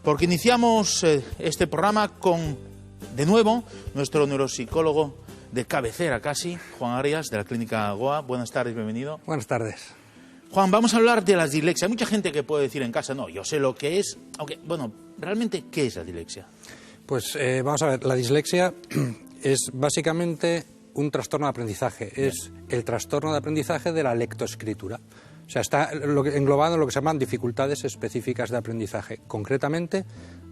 Porque iniciamos este programa con, de nuevo, nuestro neuropsicólogo de cabecera casi, Juan Arias, de la Clínica Goa. Buenas tardes, bienvenido. Buenas tardes. Juan, vamos a hablar de la dislexia. Hay mucha gente que puede decir en casa, no, yo sé lo que es, aunque, bueno, realmente, ¿qué es la dislexia? Pues vamos a ver, la dislexia es básicamente un trastorno de aprendizaje, es el trastorno de aprendizaje de la lectoescritura. O sea, está englobado en lo que se llaman dificultades específicas de aprendizaje, concretamente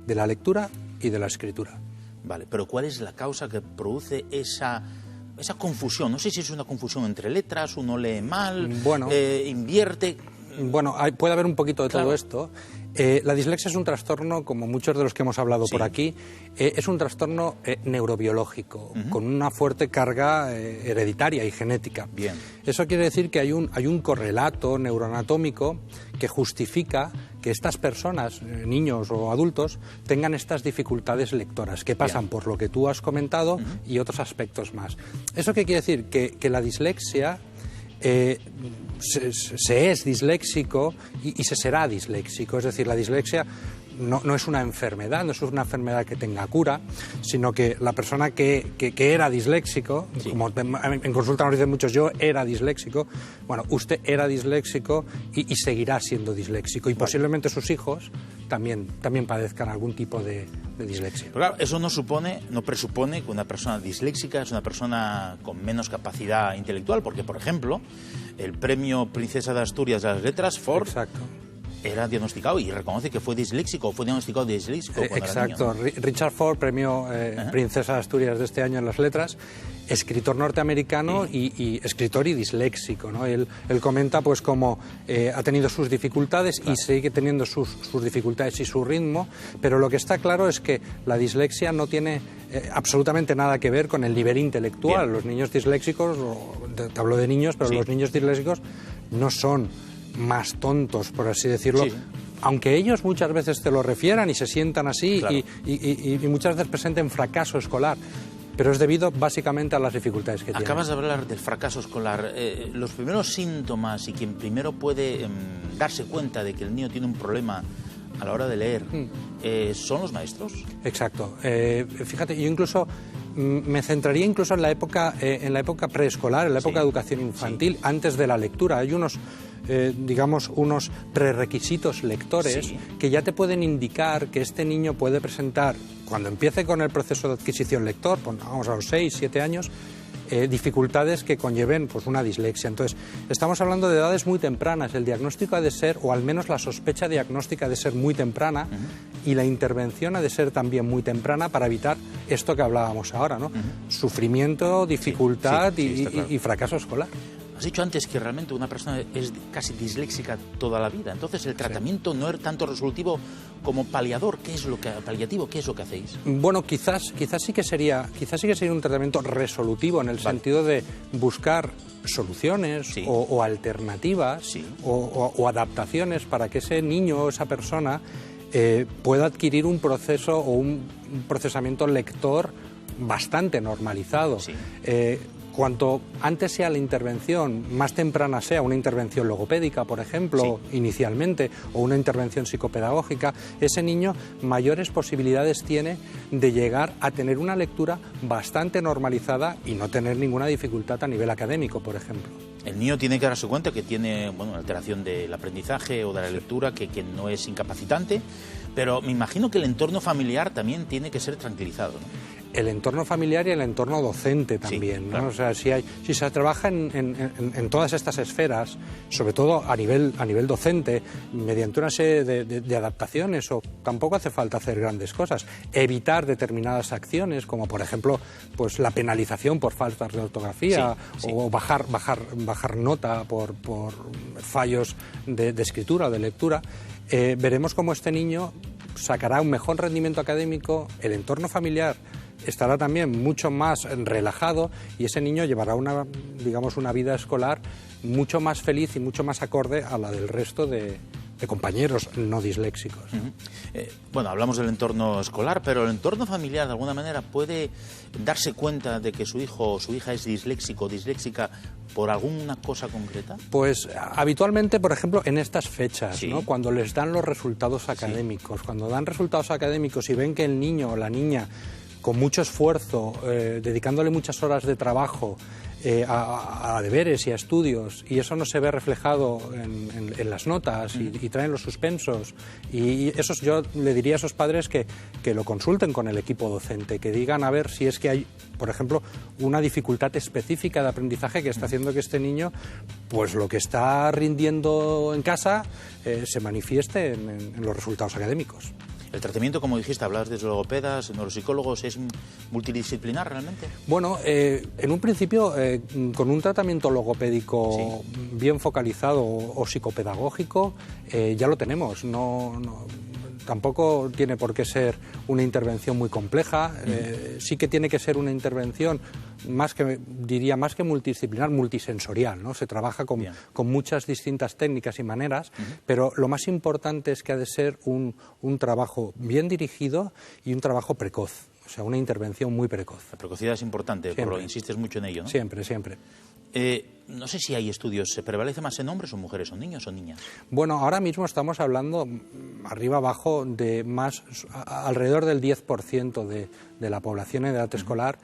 de la lectura y de la escritura. Vale, pero ¿cuál es la causa que produce esa confusión? No sé si es una confusión entre letras, uno lee mal, invierte... Bueno, puede haber un poquito de todo esto. La dislexia es un trastorno, como muchos de los que hemos hablado por aquí, es un trastorno neurobiológico, con una fuerte carga hereditaria y genética. Bien. Eso quiere decir que hay un correlato neuroanatómico que justifica que estas personas, niños o adultos, tengan estas dificultades lectoras, que pasan por lo que tú has comentado y otros aspectos más. ¿Eso qué quiere decir? Que la dislexia... se es disléxico y se será disléxico. Es decir, la dislexia no es una enfermedad, no es una enfermedad que tenga cura, sino que la persona que era disléxico, como en consulta nos dicen muchos, yo era disléxico, bueno, usted era disléxico y seguirá siendo disléxico. Y posiblemente sus hijos también padezcan algún tipo de dislexia. Pero claro, eso no presupone que una persona disléxica es una persona con menos capacidad intelectual, porque, por ejemplo, el premio Princesa de Asturias de las Letras, Ford, era diagnosticado y reconoce que fue disléxico, fue diagnosticado disléxico cuando exacto, era niño. Richard Ford, premio Princesa de Asturias de este año en las Letras, escritor norteamericano y escritor y disléxico, ¿no? Él comenta pues cómo ha tenido sus dificultades y sigue teniendo sus dificultades y su ritmo, pero lo que está claro es que la dislexia no tiene absolutamente nada que ver con el nivel intelectual. Bien. Los niños disléxicos, te hablo de niños, pero los niños disléxicos no son más tontos, por así decirlo, aunque ellos muchas veces te lo refieran y se sientan así y muchas veces presenten fracaso escolar. Pero es debido básicamente a las dificultades que tienen. Acabas de hablar del fracaso escolar. Los primeros síntomas y quien primero puede darse cuenta de que el niño tiene un problema a la hora de leer, ¿son los maestros? Exacto. Fíjate, yo incluso me centraría incluso en la época preescolar, en la época de educación infantil, antes de la lectura. Hay unos prerequisitos lectores que ya te pueden indicar que este niño puede presentar, cuando empiece con el proceso de adquisición lector, vamos a los 6, 7 años, dificultades que conlleven pues una dislexia. Entonces, estamos hablando de edades muy tempranas. El diagnóstico ha de ser, o al menos la sospecha diagnóstica ha de ser muy temprana, y la intervención ha de ser también muy temprana para evitar esto que hablábamos ahora, ¿no? Sufrimiento, dificultad y fracaso escolar. Has dicho antes que realmente una persona es casi disléxica toda la vida. Entonces, el tratamiento no es tanto resolutivo como paliativo. ¿Qué es lo que hacéis? Bueno, quizás sí que sería un tratamiento resolutivo en el sentido de buscar soluciones o alternativas o adaptaciones para que ese niño o esa persona pueda adquirir un proceso o un procesamiento lector bastante normalizado. Cuanto antes sea la intervención, más temprana sea una intervención logopédica, por ejemplo, inicialmente, o una intervención psicopedagógica, ese niño mayores posibilidades tiene de llegar a tener una lectura bastante normalizada y no tener ninguna dificultad a nivel académico, por ejemplo. El niño tiene que darse cuenta que tiene una alteración del aprendizaje o de la lectura que no es incapacitante, pero me imagino que el entorno familiar también tiene que ser tranquilizado, ¿no? El entorno familiar y el entorno docente también, ¿no? Claro. O sea, si se trabaja en todas estas esferas, sobre todo a nivel docente, mediante una serie de adaptaciones, o tampoco hace falta hacer grandes cosas, evitar determinadas acciones, como por ejemplo pues la penalización por faltas de ortografía o bajar nota por fallos de escritura o de lectura, veremos cómo este niño sacará un mejor rendimiento académico, el entorno familiar estará también mucho más relajado y ese niño llevará una vida escolar mucho más feliz y mucho más acorde a la del resto de de compañeros no disléxicos. Bueno, hablamos del entorno escolar, pero el entorno familiar de alguna manera puede darse cuenta de que su hijo o su hija es disléxico o disléxica por alguna cosa concreta. Pues habitualmente, por ejemplo, en estas fechas, sí, ¿no? Cuando les dan los resultados académicos, sí, cuando dan resultados académicos y ven que el niño o la niña, con mucho esfuerzo, dedicándole muchas horas de trabajo a deberes y a estudios, y eso no se ve reflejado en las notas y traen los suspensos, y eso yo le diría a esos padres que lo consulten con el equipo docente, que digan a ver si es que hay, por ejemplo, una dificultad específica de aprendizaje que está haciendo que este niño, pues lo que está rindiendo en casa, se manifieste en los resultados académicos. El tratamiento, como dijiste, hablabas de logopedas, neuropsicólogos, ¿es multidisciplinar realmente? Bueno, en un principio, con un tratamiento logopédico sí, bien focalizado o psicopedagógico, ya lo tenemos. Tampoco tiene por qué ser una intervención muy compleja, sí que tiene que ser una intervención más que multidisciplinar, multisensorial, ¿no? Se trabaja con muchas distintas técnicas y maneras, pero lo más importante es que ha de ser un trabajo bien dirigido y un trabajo precoz, o sea, una intervención muy precoz. La precocidad es importante, por lo insistes mucho en ello, ¿no? Siempre, siempre. No sé si hay estudios, ¿se prevalece más en hombres o mujeres, o niños o niñas? Bueno, ahora mismo estamos hablando arriba abajo de alrededor del 10% de la población en edad escolar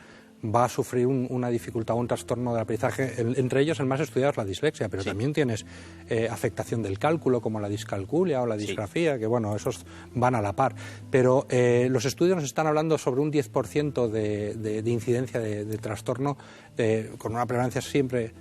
va a sufrir una dificultad o un trastorno del aprendizaje. Entre ellos el más estudiado es la dislexia, pero también tienes afectación del cálculo como la discalculia o la disgrafía, que bueno, esos van a la par. Pero los estudios nos están hablando sobre un 10% de incidencia de trastorno, con una prevalencia siempre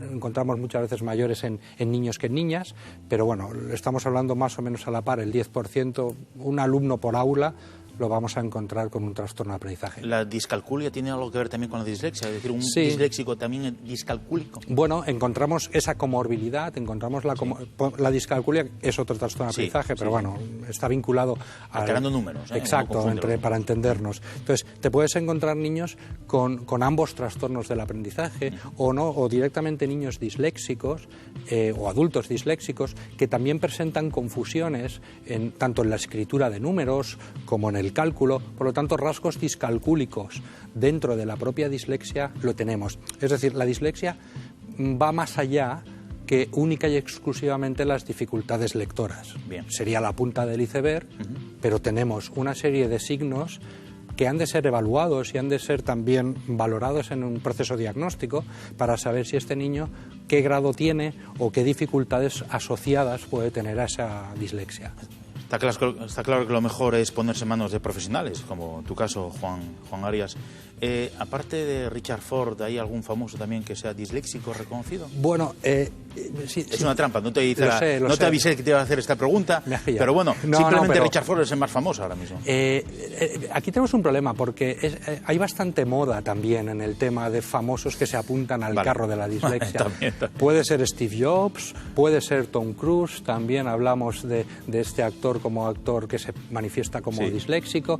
encontramos muchas veces mayores en niños que en niñas, pero bueno, estamos hablando más o menos a la par, el 10%, un alumno por aula lo vamos a encontrar con un trastorno de aprendizaje. ¿La discalculia tiene algo que ver también con la dislexia? Es decir, ¿un disléxico también es discalcúlico? Bueno, encontramos esa comorbilidad, encontramos la discalculia es otro trastorno de aprendizaje, pero bueno, está vinculado a... Alterando números. Exacto, para entendernos. Entonces, te puedes encontrar niños con ambos trastornos del aprendizaje o directamente niños disléxicos o adultos disléxicos que también presentan confusiones tanto en la escritura de números como en el cálculo, por lo tanto rasgos discalcúlicos dentro de la propia dislexia lo tenemos. Es decir, la dislexia va más allá que única y exclusivamente las dificultades lectoras. Sería la punta del iceberg, pero tenemos una serie de signos que han de ser evaluados y han de ser también valorados en un proceso diagnóstico para saber si este niño qué grado tiene o qué dificultades asociadas puede tener a esa dislexia. Está claro que lo mejor es ponerse en manos de profesionales, como tu caso, Juan Arias. Aparte de Richard Ford, ¿hay algún famoso también que sea disléxico reconocido? Bueno, es una trampa, no te avisé que te iba a hacer esta pregunta, pero bueno, simplemente Richard Ford es el más famoso ahora mismo. Aquí tenemos un problema, porque hay bastante moda también en el tema de famosos que se apuntan al carro de la dislexia. También. Puede ser Steve Jobs, puede ser Tom Cruise, también hablamos de este actor como actor que se manifiesta como disléxico.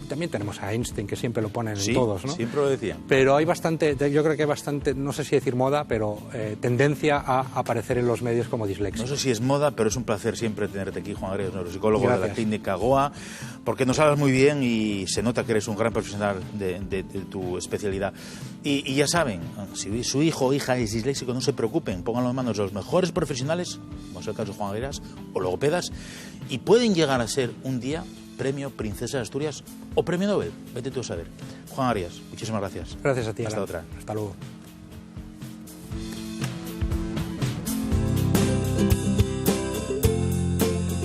También tenemos a Einstein, que siempre lo ponen en todos, ¿no? Siempre lo decían. Pero hay bastante, yo creo que hay bastante, no sé si decir moda, pero tendencia a aparecer en los medios como disléxico. No sé si es moda, pero es un placer siempre tenerte aquí, Juan Arias, neuropsicólogo de la clínica Goa, porque nos hablas muy bien y se nota que eres un gran profesional de tu especialidad. Y ya saben, si su hijo o hija es disléxico, no se preocupen, pónganlo en manos de los mejores profesionales, como es el caso de Juan Arias, o logopedas, y pueden llegar a ser un día Premio Princesa de Asturias o Premio Nobel. Vete tú a saber. Juan Arias, muchísimas gracias. Gracias a ti. Hasta Alan. otra. Hasta luego.